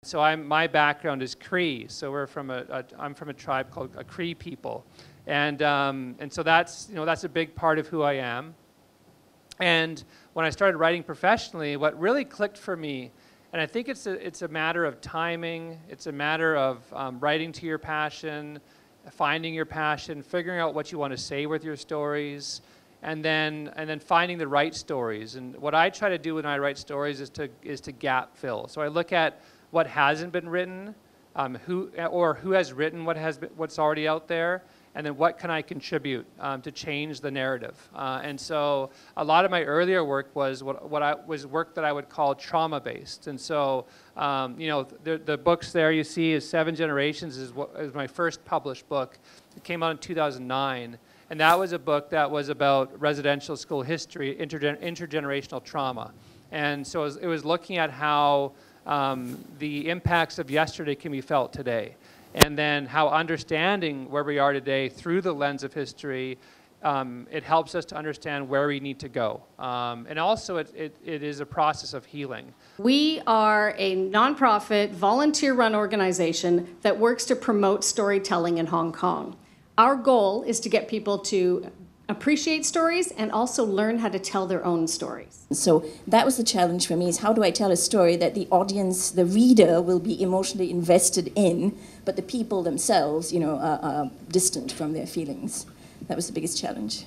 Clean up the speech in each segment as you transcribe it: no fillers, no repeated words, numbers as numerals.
So my background is Cree. So I'm from a tribe called a Cree people, and so that's a big part of who I am. And when I started writing professionally, what really clicked for me, and I think it's a matter of timing, it's a matter of writing to your passion, finding your passion, figuring out what you want to say with your stories, and then finding the right stories. And what I try to do when I write stories is to gap fill. So I look at what hasn't been written, who has written what's already out there, and then what can I contribute to change the narrative. And so a lot of my earlier work was work that I would call trauma-based. And so the books there you see is 7 Generations is my first published book. It came out in 2009. And that was a book that was about residential school history, intergenerational trauma. And so it was looking at how the impacts of yesterday can be felt today. And then how understanding where we are today through the lens of history, it helps us to understand where we need to go. And also it is a process of healing. We are a nonprofit, volunteer-run organization that works to promote storytelling in Hong Kong. Our goal is to get people to appreciate stories and also learn how to tell their own stories. So that was the challenge for me, is how do I tell a story that the audience, the reader, will be emotionally invested in, but the people themselves, are distant from their feelings. That was the biggest challenge.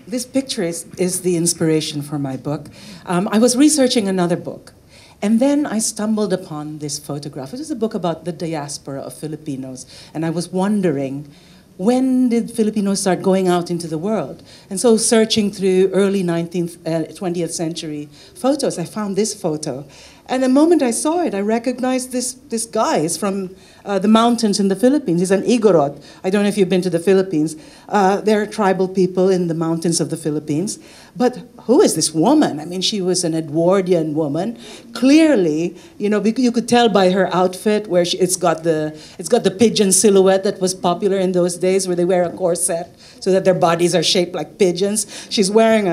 This picture is the inspiration for my book. I was researching another book, and then I stumbled upon this photograph. It was a book about the diaspora of Filipinos, and I was wondering, when did Filipinos start going out into the world? And so searching through early 20th century photos, I found this photo. And the moment I saw it, I recognized this guy. He's from the mountains in the Philippines. He's an Igorot. I don't know if you've been to the Philippines. They're tribal people in the mountains of the Philippines. But who is this woman? I mean, she was an Edwardian woman. Clearly, you could tell by her outfit where it's got the pigeon silhouette that was popular in those days, where they wear a corset so that their bodies are shaped like pigeons. She's wearing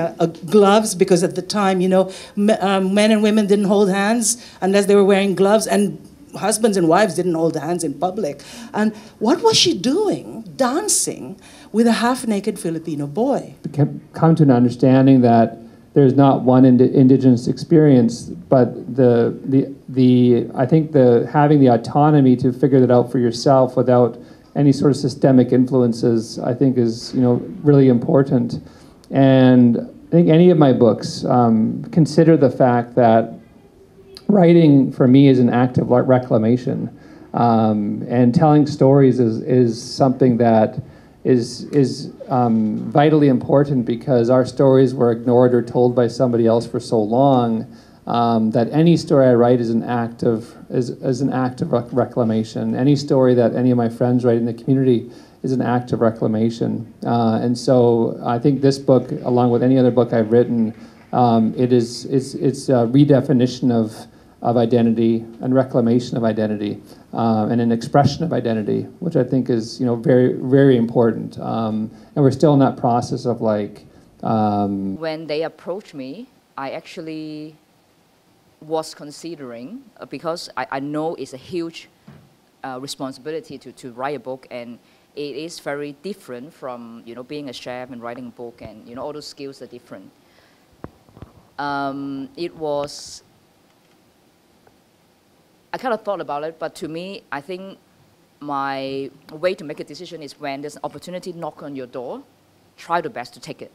gloves because at the time, men and women didn't hold hands unless they were wearing gloves, and husbands and wives didn't hold hands in public. And what was she doing, dancing with a half-naked Filipino boy? Come to an understanding that there's not one indigenous experience, but I think having the autonomy to figure that out for yourself without any sort of systemic influences, I think is really important. And I think any of my books consider the fact that writing for me is an act of reclamation, and telling stories is something that is vitally important, because our stories were ignored or told by somebody else for so long, that any story I write is an act of reclamation. Any story that any of my friends write in the community is an act of reclamation. And so I think this book, along with any other book I've written, it's a redefinition of identity and reclamation of identity, and an expression of identity, which I think is very, very important. And we're still in that process of When they approached me, I actually was considering, because I know it's a huge responsibility to write a book, and it is very different from being a chef and writing a book, and all those skills are different. I kind of thought about it, but to me, I think my way to make a decision is when there's an opportunity knock on your door, try your best to take it.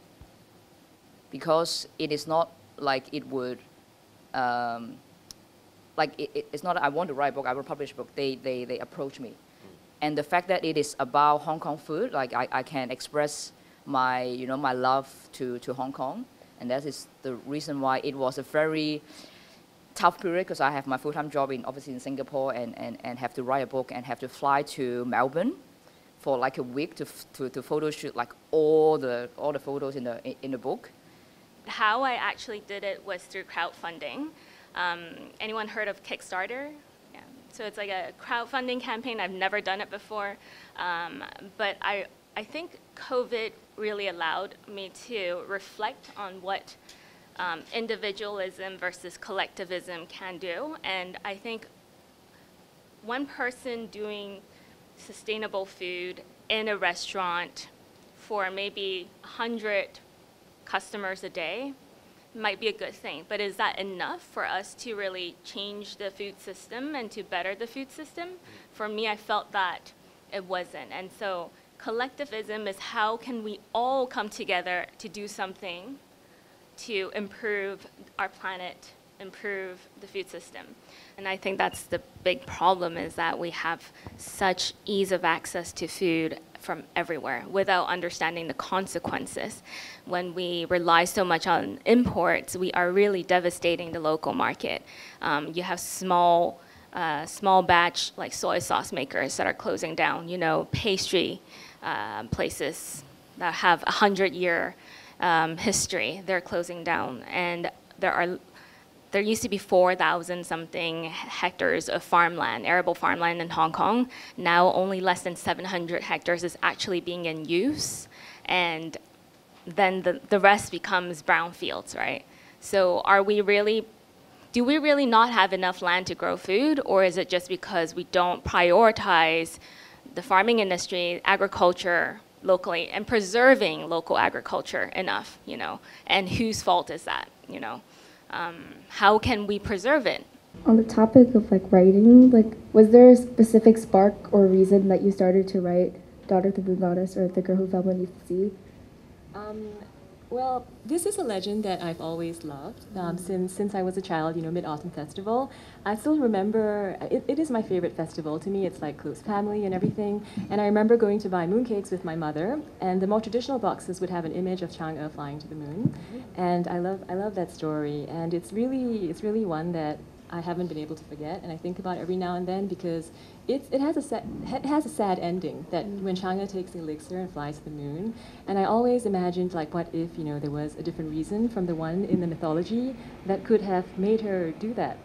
Because it is not like it would, it's not I want to write a book, I will publish a book, they approach me. And the fact that it is about Hong Kong food, I can express my, my love to Hong Kong, and that is the reason why it was a very tough period, because I have my full-time job obviously in Singapore, and have to write a book and have to fly to Melbourne for like a week to photo shoot all the photos in the book. How I actually did it was through crowdfunding. Anyone heard of Kickstarter? Yeah. So it's like a crowdfunding campaign. I've never done it before, but I think COVID really allowed me to reflect on what individualism versus collectivism can do. And I think one person doing sustainable food in a restaurant for maybe 100 customers a day might be a good thing. But is that enough for us to really change the food system and to better the food system? For me, I felt that it wasn't. And so collectivism is how can we all come together to do something to improve our planet, improve the food system. And I think that's the big problem, is that we have such ease of access to food from everywhere without understanding the consequences. When we rely so much on imports, we are really devastating the local market. You have small batch like soy sauce makers that are closing down, you know, pastry places that have 100-year history, they're closing down. And there used to be 4,000 something hectares of farmland, arable farmland in Hong Kong. Now only less than 700 hectares is actually being in use. And then the rest becomes brownfields, right? So do we really not have enough land to grow food, or is it just because we don't prioritize the farming industry, agriculture locally, and preserving local agriculture enough, you know? And whose fault is that, you know? How can we preserve it? On the topic of like writing, like was there a specific spark or reason that you started to write Daughter of the Moon Goddess or The Girl Who Fell Beneath the Sea? Well, this is a legend that I've always loved since I was a child, you know, Mid-Autumn Festival. I still remember, it is my favorite festival. To me, it's like close family and everything. And I remember going to buy mooncakes with my mother, and the more traditional boxes would have an image of Chang'e flying to the moon. And I love that story. And it's really one that I haven't been able to forget, and I think about every now and then, because it has a sad ending, that when Chang'e takes the elixir and flies to the moon. And I always imagined, like, what if, you know, there was a different reason from the one in the mythology that could have made her do that.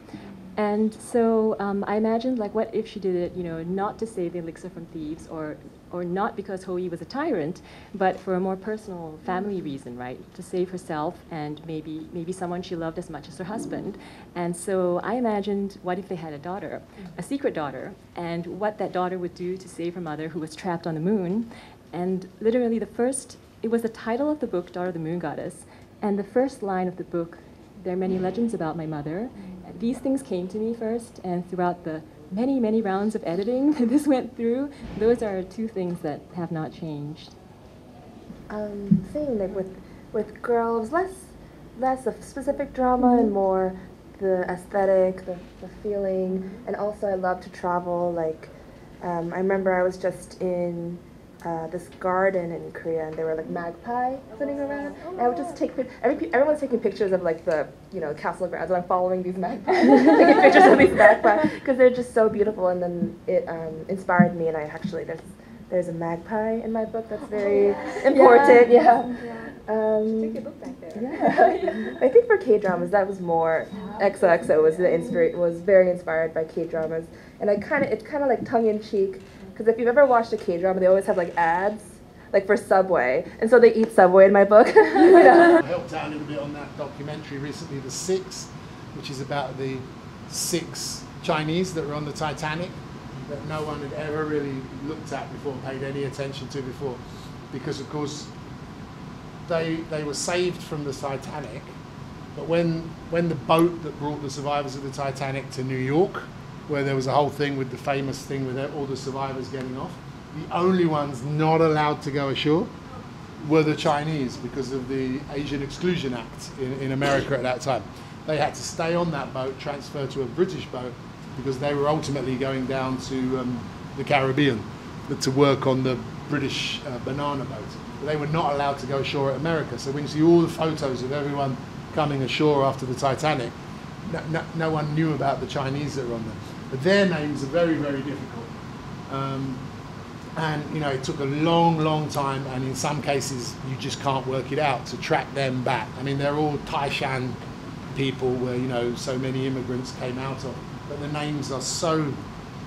And so I imagined, like, what if she did it, you know, not to save the elixir from thieves, or not because Hou Yi was a tyrant, but for a more personal family reason, right? To save herself and maybe someone she loved as much as her husband. And so I imagined, what if they had a daughter, a secret daughter, and what that daughter would do to save her mother, who was trapped on the moon. And literally it was the title of the book, Daughter of the Moon Goddess, and the first line of the book, there are many legends about my mother. These things came to me first, and throughout the many rounds of editing this went through, those are two things that have not changed. Same, like with girls, less of specific drama and more the aesthetic, the feeling, and also I love to travel. Like I remember I was just in this garden in Korea, and there were like magpie sitting around. And I would just take everyone's taking pictures of like the castle grounds, and I'm following these magpies, taking pictures of these magpies because they're just so beautiful. And then it inspired me, and I actually there's a magpie in my book that's very important. Yeah. Take your book back there. Yeah. I think for K-dramas that was more XOXO was very inspired by K-dramas, and it's kind of like tongue in cheek. Because if you've ever watched a K-drama, they always have like ads, like for Subway, and so they eat Subway in my book. I helped out a little bit on that documentary recently, The Six, which is about the 6 Chinese that were on the Titanic that no one had ever really looked at before, paid any attention to before, because of course they were saved from the Titanic, but when the boat that brought the survivors of the Titanic to New York, where there was a whole thing with the famous thing with all the survivors getting off, the only ones not allowed to go ashore were the Chinese because of the Asian Exclusion Act in America at that time. They had to stay on that boat, transfer to a British boat, because they were ultimately going down to the Caribbean to work on the British banana boat. But they were not allowed to go ashore at America. So when you see all the photos of everyone coming ashore after the Titanic, no one knew about the Chinese that were on there. But their names are very, very difficult. And it took a long time, and in some cases you just can't work it out to track them back. I mean, they're all Taishan people where so many immigrants came out of, but the names are so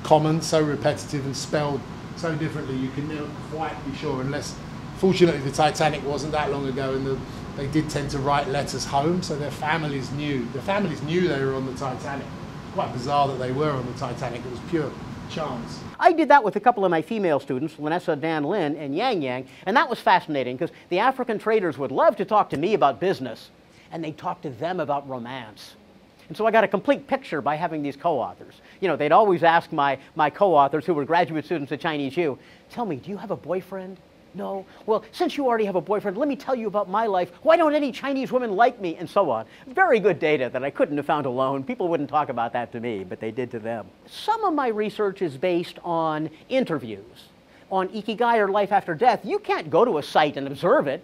common, so repetitive, and spelled so differently, you can never quite be sure, unless, fortunately, the Titanic wasn't that long ago, and they did tend to write letters home, so their families knew they were on the Titanic. Quite bizarre that they were on the Titanic. It was pure chance. I did that with a couple of my female students, Lanessa, Dan, Lynn, and Yang Yang, and that was fascinating because the African traders would love to talk to me about business, and they'd talk to them about romance. And so I got a complete picture by having these co-authors. You know, they'd always ask my co-authors, who were graduate students at Chinese U, tell me, do you have a boyfriend? No? Well, since you already have a boyfriend, let me tell you about my life. Why don't any Chinese women like me? And so on. Very good data that I couldn't have found alone. People wouldn't talk about that to me, but they did to them. Some of my research is based on interviews. On Ikigai or life after death, you can't go to a site and observe it.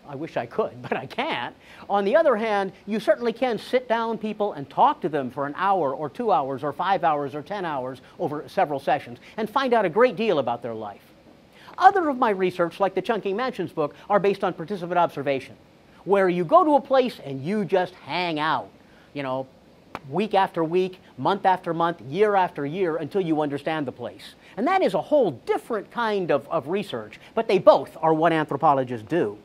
I wish I could, but I can't. On the other hand, you certainly can sit down people and talk to them for an hour or 2 hours or 5 hours or 10 hours over several sessions and find out a great deal about their life. Other of my research, like the Chungking Mansions book, are based on participant observation, where you go to a place and you just hang out, you know, week after week, month after month, year after year, until you understand the place. And that is a whole different kind of research, but they both are what anthropologists do.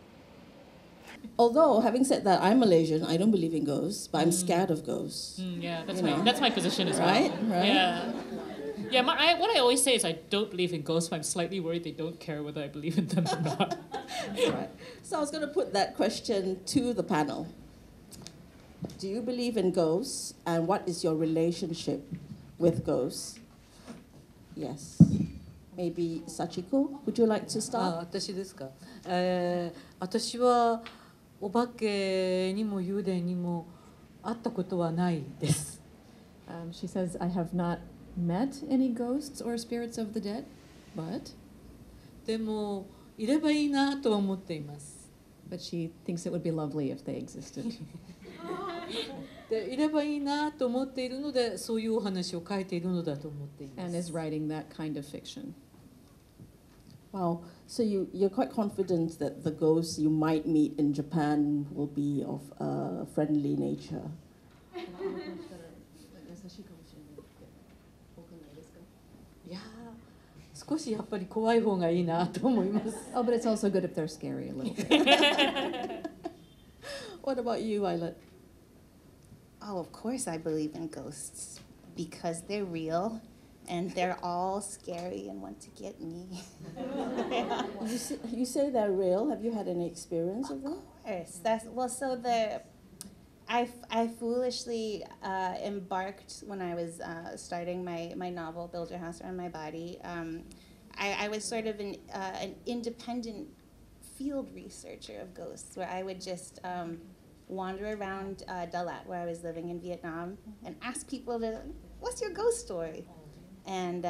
Although, having said that, I'm Malaysian, I don't believe in ghosts, but I'm scared of ghosts. Yeah, that's my position as well. Right? Yeah. Yeah, what I always say is I don't believe in ghosts, but I'm slightly worried they don't care whether I believe in them or not. Right. So I was going to put that question to the panel. Do you believe in ghosts, and what is your relationship with ghosts? Yes. Maybe Sachiko, would you like to start? 私ですか。私はお化けにも幽霊にも会ったことはないです。She says, I have not met any ghosts or spirits of the dead, but でもいればいいなと思っています。But she thinks it would be lovely if they existed. でいればいいなと思っているので、そういうお話を書いているのだと思っています。And is writing that kind of fiction. Wow. So you're quite confident that the ghosts you might meet in Japan will be of a friendly nature. いや少しやっぱり怖い方がいいなと思います。Oh, but it's also good if they're scary a little bit. What about you, Violet? Oh, of course I believe in ghosts because they're real and they're all scary and want to get me. You say they're real. Have you had any experience of them? Of course. I foolishly embarked when I was starting my novel, Build Your House Around My Body. I was sort of an independent field researcher of ghosts where I would just wander around Dalat, where I was living in Vietnam, and ask people what's your ghost story? And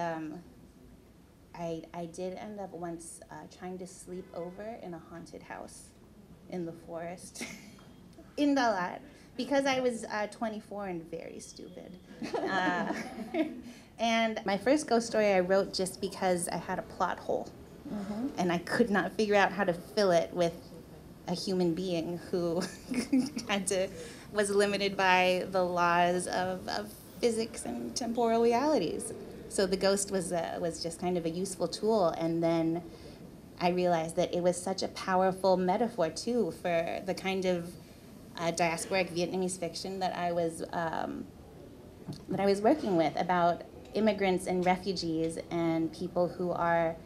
I did end up once trying to sleep over in a haunted house in the forest in Dalat. Because I was 24 and very stupid. And my first ghost story I wrote just because I had a plot hole. Mm-hmm. And I could not figure out how to fill it with a human being who was limited by the laws of physics and temporal realities. So the ghost was just kind of a useful tool. And then I realized that it was such a powerful metaphor, too, for the kind of diasporic Vietnamese fiction that I was working with about immigrants and refugees and people who are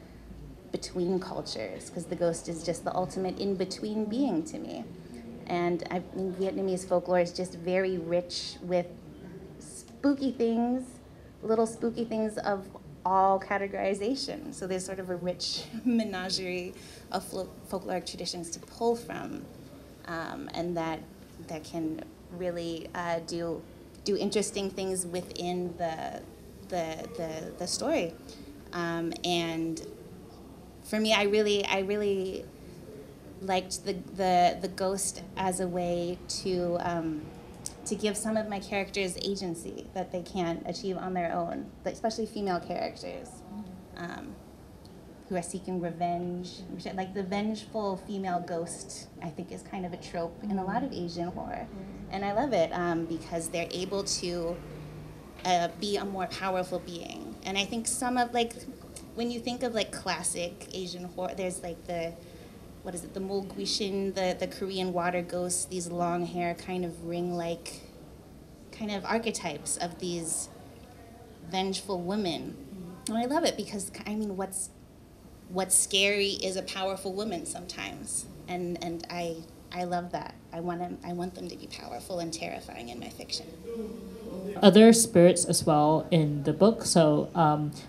between cultures, because the ghost is just the ultimate in-between being to me. And I mean, Vietnamese folklore is just very rich with spooky things, little spooky things of all categorization. So there's sort of a rich menagerie of folkloric traditions to pull from, and that can really do interesting things within the story. And for me, I really liked the ghost as a way to give some of my characters agency that they can't achieve on their own, especially female characters. Who are seeking revenge. Like the vengeful female ghost, I think, is kind of a trope in a lot of Asian horror. And I love it because they're able to be a more powerful being. And I think some of, when you think of classic Asian horror, there's the what is it, the Mulguishin, the Korean water ghosts, these long hair kind of ring-like kind of archetypes of these vengeful women. And I love it because, I mean, what's scary is a powerful woman sometimes. And I love that. I want them to be powerful and terrifying in my fiction. Other spirits as well in the book, so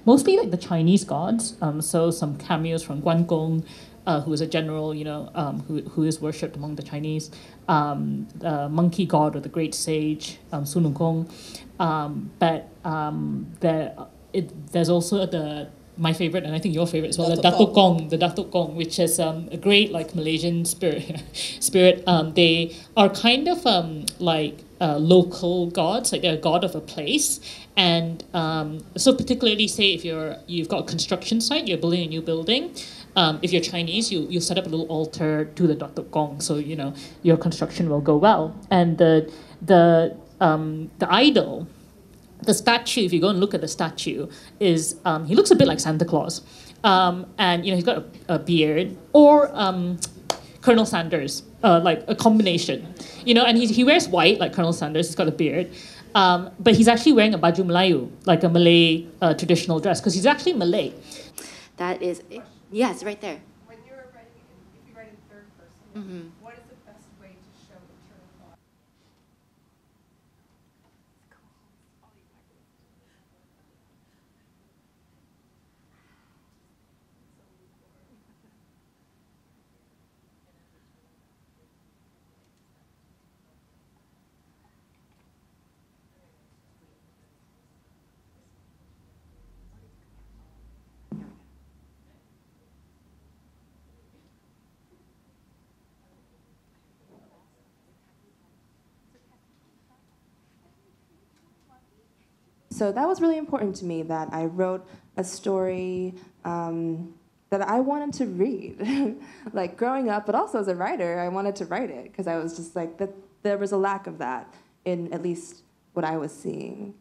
mostly like the Chinese gods, so some cameos from Guangong, who is a general, who is worshipped among the Chinese, the monkey god or the great sage, Sun Wukong, but there's also my favorite, and I think your favorite as well, the Datuk Gong, which is a great like Malaysian spirit. They are kind of like local gods, like they're a god of a place, and so particularly say if you've got a construction site, you're building a new building. If you're Chinese, you set up a little altar to the Datuk Gong, so your construction will go well. And the idol, the statue, if you go and look at the statue, is he looks a bit like Santa Claus, and he's got a beard, or Colonel Sanders, like a combination, and he wears white like Colonel Sanders. He's got a beard, but he's actually wearing a baju Melayu, like a Malay traditional dress, because he's actually Malay. That is, yes, right there. When you're writing, if you write in third person, what is the best way to show internal thought? So that was really important to me, that I wrote a story that I wanted to read. Like growing up, but also as a writer, I wanted to write it because I was just like, there was a lack of that in at least what I was seeing.